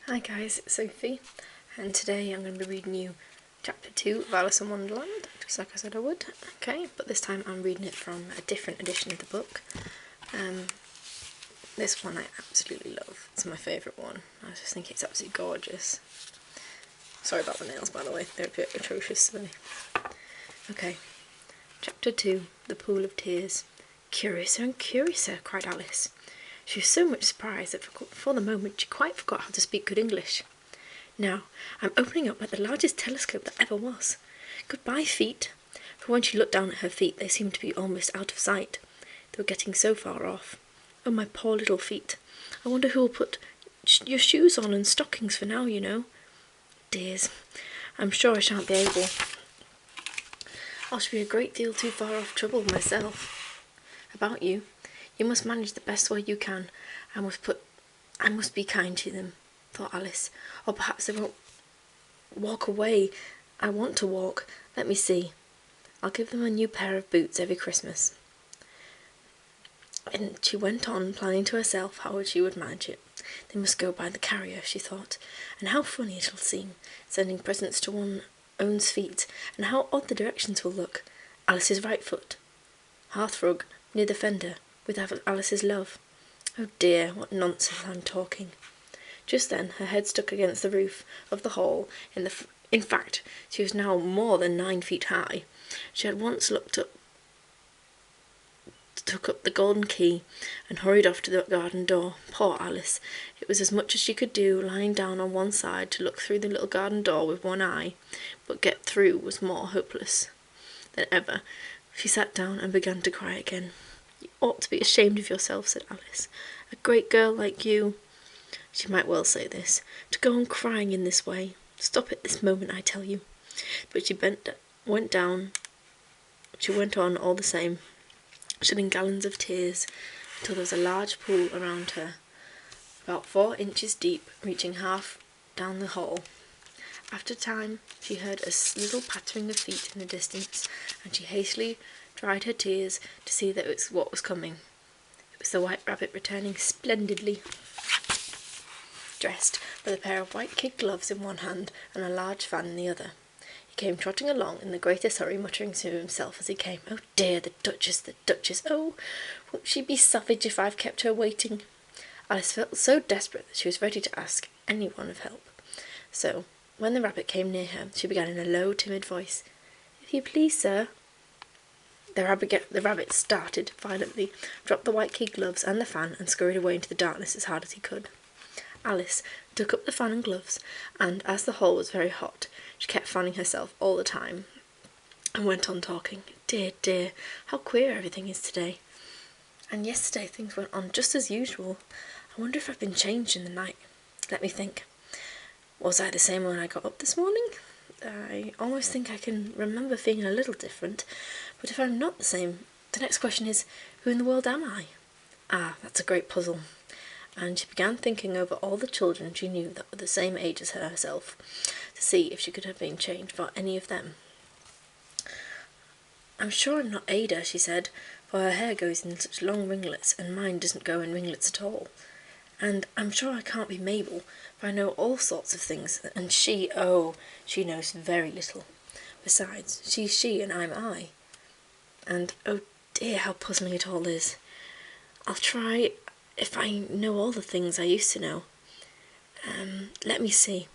Hi guys, it's Sophie, and today I'm going to be reading you chapter 2 of Alice in Wonderland, just like I said I would. Okay, but this time I'm reading it from a different edition of the book. This one I absolutely love. It's my favourite one. I just think it's absolutely gorgeous. Sorry about the nails, by the way, they're a bit atrocious today. Okay, chapter 2, The Pool of Tears. "Curiouser and curiouser," cried Alice. She was so much surprised that for the moment she quite forgot how to speak good English. "Now, I'm opening up at the largest telescope that ever was. Goodbye, feet." For when she looked down at her feet, they seemed to be almost out of sight. They were getting so far off. "Oh, my poor little feet. I wonder who will put your shoes on and stockings for now, you know. Dears, I'm sure I shan't be able. I shall be a great deal too far off trouble myself. About you. You must manage the best way you can. I must be kind to them," thought Alice. "Or perhaps they won't walk away. I want to walk. Let me see. I'll give them a new pair of boots every Christmas." And she went on, planning to herself how she would manage it. They must go by the carrier, she thought, and how funny it'll seem, sending presents to one's own feet, and how odd the directions will look. Alice's right foot. Hearthrug, near the fender, with Alice's love. Oh dear, what nonsense I'm talking. Just then her head stuck against the roof of the hall. In fact, she was now more than 9 feet high. She had once took up the golden key, and hurried off to the garden door. Poor Alice! It was as much as she could do, lying down on one side to look through the little garden door with one eye, but get through was more hopeless than ever. She sat down and began to cry again. "You ought to be ashamed of yourself," said Alice. "A great girl like you," she might well say this, "to go on crying in this way. Stop it this moment, I tell you." But she went on all the same, shedding gallons of tears, until there was a large pool around her, about 4 inches deep, reaching half down the hall. After a time she heard a little pattering of feet in the distance, and she hastily dried her tears to see that it was what was coming. It was the White Rabbit returning, splendidly dressed, with a pair of white kid gloves in one hand and a large fan in the other. He came trotting along in the greatest hurry, muttering to himself as he came, "Oh dear, the Duchess, the Duchess! Oh, won't she be savage if I've kept her waiting?" Alice felt so desperate that she was ready to ask any one of help. So, when the rabbit came near her, she began in a low, timid voice, "If you please, sir." The rabbit started violently, dropped the white kid gloves and the fan, and scurried away into the darkness as hard as he could. Alice took up the fan and gloves, and as the hall was very hot, she kept fanning herself all the time, and went on talking. "Dear, dear, how queer everything is today. And yesterday things went on just as usual. I wonder if I've been changed in the night. Let me think. Was I the same when I got up this morning? I almost think I can remember feeling a little different, but if I'm not the same, the next question is, who in the world am I? Ah, that's a great puzzle." And she began thinking over all the children she knew that were the same age as herself, to see if she could have been changed for any of them. "I'm sure I'm not Ada," she said, "for her hair goes in such long ringlets, and mine doesn't go in ringlets at all. And I'm sure I can't be Mabel, for I know all sorts of things, and she knows very little. Besides, she's she and I'm I. And, oh dear, how puzzling it all is. I'll try if I know all the things I used to know. Let me see.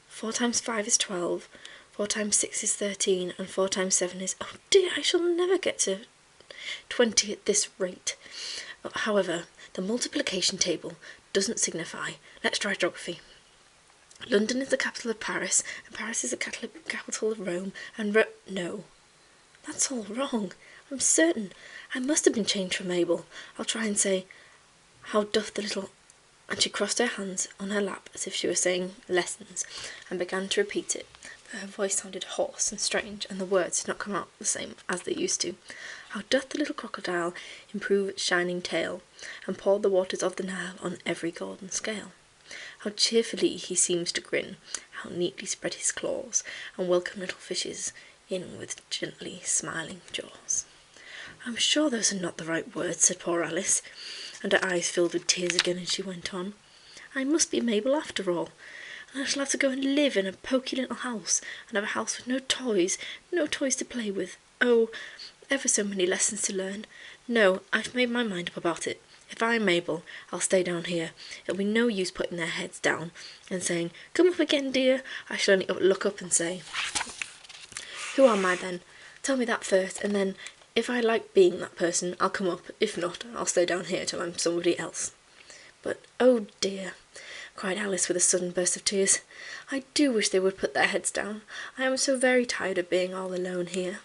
4 times 5 is 12, 4 times 6 is 13, and 4 times 7 is... Oh dear, I shall never get to 20 at this rate. However, the multiplication table doesn't signify. Let's try geography. London is the capital of Paris, and Paris is the capital of Rome, and no, that's all wrong. I'm certain I must have been changed for Mabel. I'll try and say, how doth the little..." And she crossed her hands on her lap as if she were saying lessons, and began to repeat it, but her voice sounded hoarse and strange, and the words did not come out the same as they used to. "How doth the little crocodile improve its shining tail, and pour the waters of the Nile on every golden scale? How cheerfully he seems to grin, how neatly spread his claws, and welcome little fishes in with gently smiling jaws." "I'm sure those are not the right words," said poor Alice, and her eyes filled with tears again as she went on. I must be Mabel after all. And I shall have to go and live in a poky little house, and have a house with no toys to play with. Oh, ever so many lessons to learn. No, I've made my mind up about it. If I'm Mabel, I'll stay down here. It'll be no use putting their heads down and saying, "Come up again, dear." I shall only look up and say, "Who am I then? Tell me that first, and then, if I like being that person, I'll come up. If not, I'll stay down here till I'm somebody else." But, oh dear, cried Alice with a sudden burst of tears, I do wish they would put their heads down. I am so very tired of being all alone here.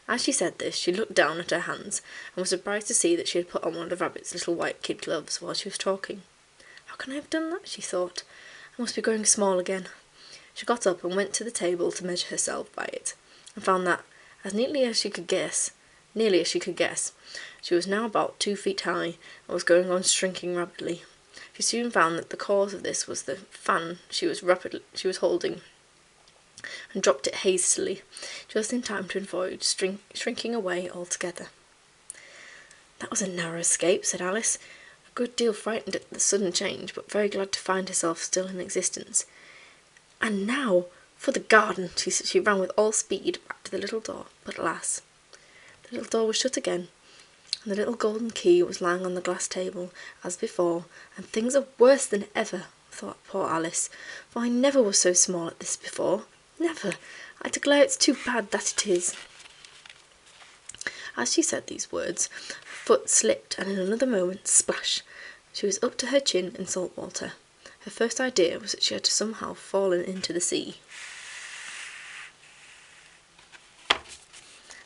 As she said this, she looked down at her hands, and was surprised to see that she had put on one of the rabbit's little white kid gloves while she was talking. How can I have done that? She thought. I must be growing small again. She got up and went to the table to measure herself by it, and found that, nearly as she could guess, she was now about 2 feet high, and was going on shrinking rapidly. She soon found that the cause of this was the fan she was holding, and dropped it hastily, just in time to avoid shrinking away altogether. That was a narrow escape, said Alice, a good deal frightened at the sudden change, but very glad to find herself still in existence. And now for the garden! She ran with all speed back to the little door, but alas, the little door was shut again, and the little golden key was lying on the glass table, as before, and things are worse than ever, thought poor Alice, for I never was so small at this before. Never. I declare it's too bad that it is. As she said these words, her foot slipped, and in another moment, splash, she was up to her chin in salt water. Her first idea was that she had somehow fallen into the sea.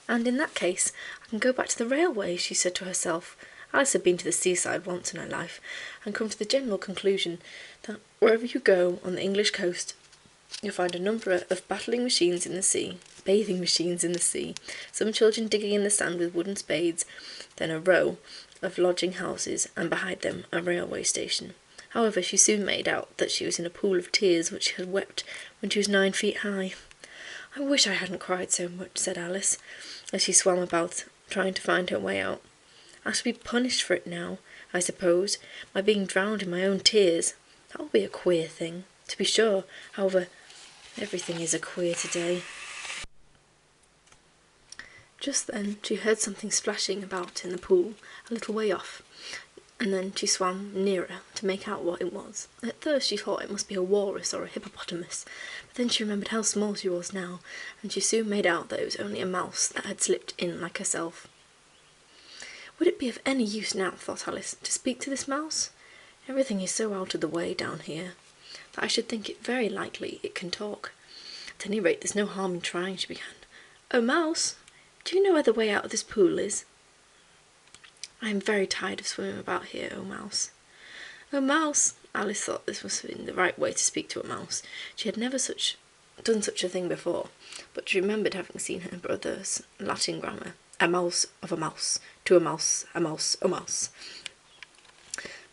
And in that case, I can go back to the railway, she said to herself. Alice had been to the seaside once in her life, and come to the general conclusion that wherever you go on the English coast, you'll find a number of bathing machines in the sea, some children digging in the sand with wooden spades, then a row of lodging houses, and behind them a railway station. However, she soon made out that she was in a pool of tears which she had wept when she was 9 feet high. I wish I hadn't cried so much, said Alice, as she swam about, trying to find her way out. I shall be punished for it now, I suppose, by being drowned in my own tears. That will be a queer thing, to be sure. However, everything is a queer today. Just then she heard something splashing about in the pool, a little way off, and then she swam nearer to make out what it was. At first she thought it must be a walrus or a hippopotamus, but then she remembered how small she was now, and she soon made out that it was only a mouse that had slipped in like herself. Would it be of any use now, thought Alice, to speak to this mouse? Everything is so out of the way down here that I should think it very likely it can talk. At any rate, there's no harm in trying, she began. Oh, Mouse, do you know where the way out of this pool is? I am very tired of swimming about here, oh Mouse. Oh, Mouse! Alice thought this must have been the right way to speak to a mouse. She had never done such a thing before, but she remembered having seen her brother's Latin grammar. A mouse of a mouse, to a mouse, a mouse, a mouse.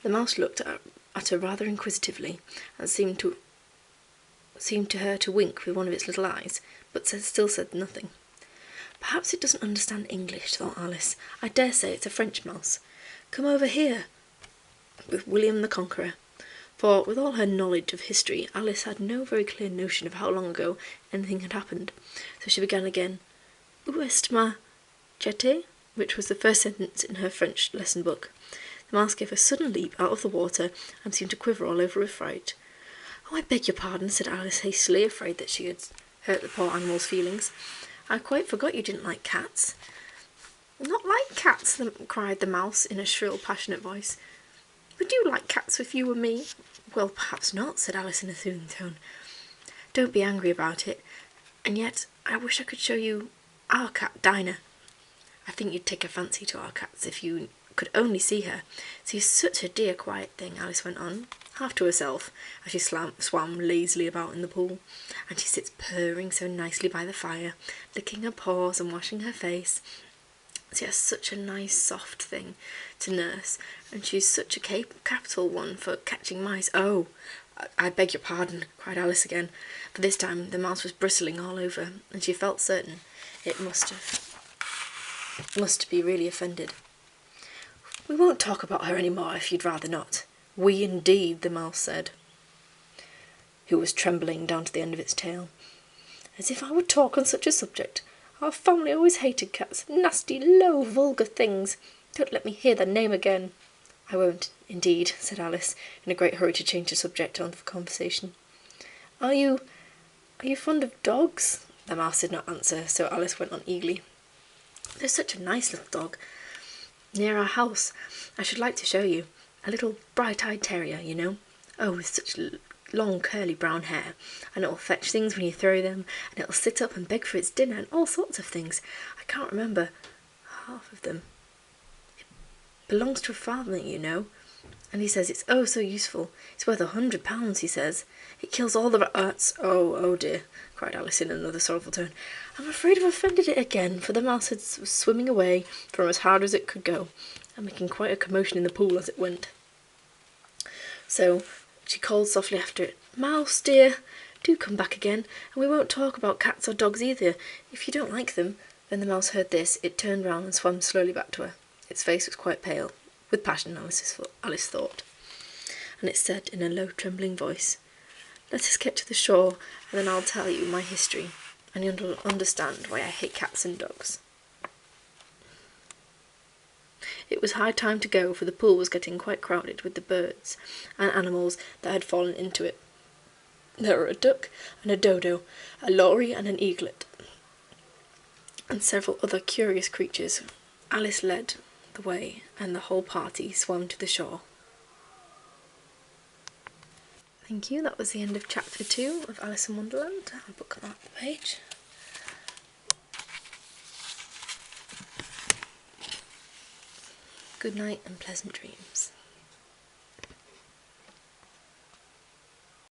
The mouse looked at her rather inquisitively, and seemed to her to wink with one of its little eyes, but still said nothing. Perhaps it doesn't understand English, thought Alice. I dare say it's a French mouse. Come over here, with William the Conqueror. For, with all her knowledge of history, Alice had no very clear notion of how long ago anything had happened. So she began again, Où est ma jetée? Which was the first sentence in her French lesson book. The mouse gave a sudden leap out of the water, and seemed to quiver all over with fright. Oh, I beg your pardon, said Alice hastily, afraid that she had hurt the poor animal's feelings. I quite forgot you didn't like cats. Not like cats, cried the mouse in a shrill, passionate voice. Would you like cats if you were me? Well, perhaps not, said Alice in a soothing tone. Don't be angry about it. And yet, I wish I could show you our cat, Dinah. I think you'd take a fancy to our cats if you could only see her. She's such a dear quiet thing, Alice went on, half to herself, as she swam lazily about in the pool, and she sits purring so nicely by the fire, licking her paws and washing her face. She has such a nice soft thing to nurse, and she's such a capital one for catching mice. Oh, I beg your pardon, cried Alice again, for this time the mouse was bristling all over, and she felt certain it must be really offended. We won't talk about her any more if you'd rather not. "We indeed," the mouse said, who was trembling down to the end of its tail. "As if I would talk on such a subject. Our family always hated cats. Nasty, low, vulgar things. Don't let me hear their name again." "I won't, indeed," said Alice, in a great hurry to change the subject of the conversation. Are you fond of dogs?" The mouse did not answer, so Alice went on eagerly. "There's such a nice little dog near our house. I should like to show you. A little bright-eyed terrier, you know. Oh, with such long curly brown hair, and it'll fetch things when you throw them, and it'll sit up and beg for its dinner, and all sorts of things. I can't remember half of them. It belongs to a family, you know, and he says it's oh so useful. It's worth £100, he says. It kills all the rats." Oh dear," cried Alice in another sorrowful tone. "I'm afraid I've offended it again," for the mouse was swimming away from as hard as it could go, and making quite a commotion in the pool as it went. So she called softly after it, "Mouse, dear, do come back again, and we won't talk about cats or dogs either, if you don't like them." When the mouse heard this, it turned round and swam slowly back to her. Its face was quite pale, with passion, Alice thought, and it said in a low, trembling voice, "Let us get to the shore, and then I'll tell you my history, and you'll understand why I hate cats and dogs." It was high time to go, for the pool was getting quite crowded with the birds and animals that had fallen into it. There were a duck and a dodo, a lory and an eaglet, and several other curious creatures. Alice led the way, and the whole party swam to the shore. Thank you, that was the end of chapter 2 of Alice in Wonderland. I'll bookmark the page. Good night and pleasant dreams.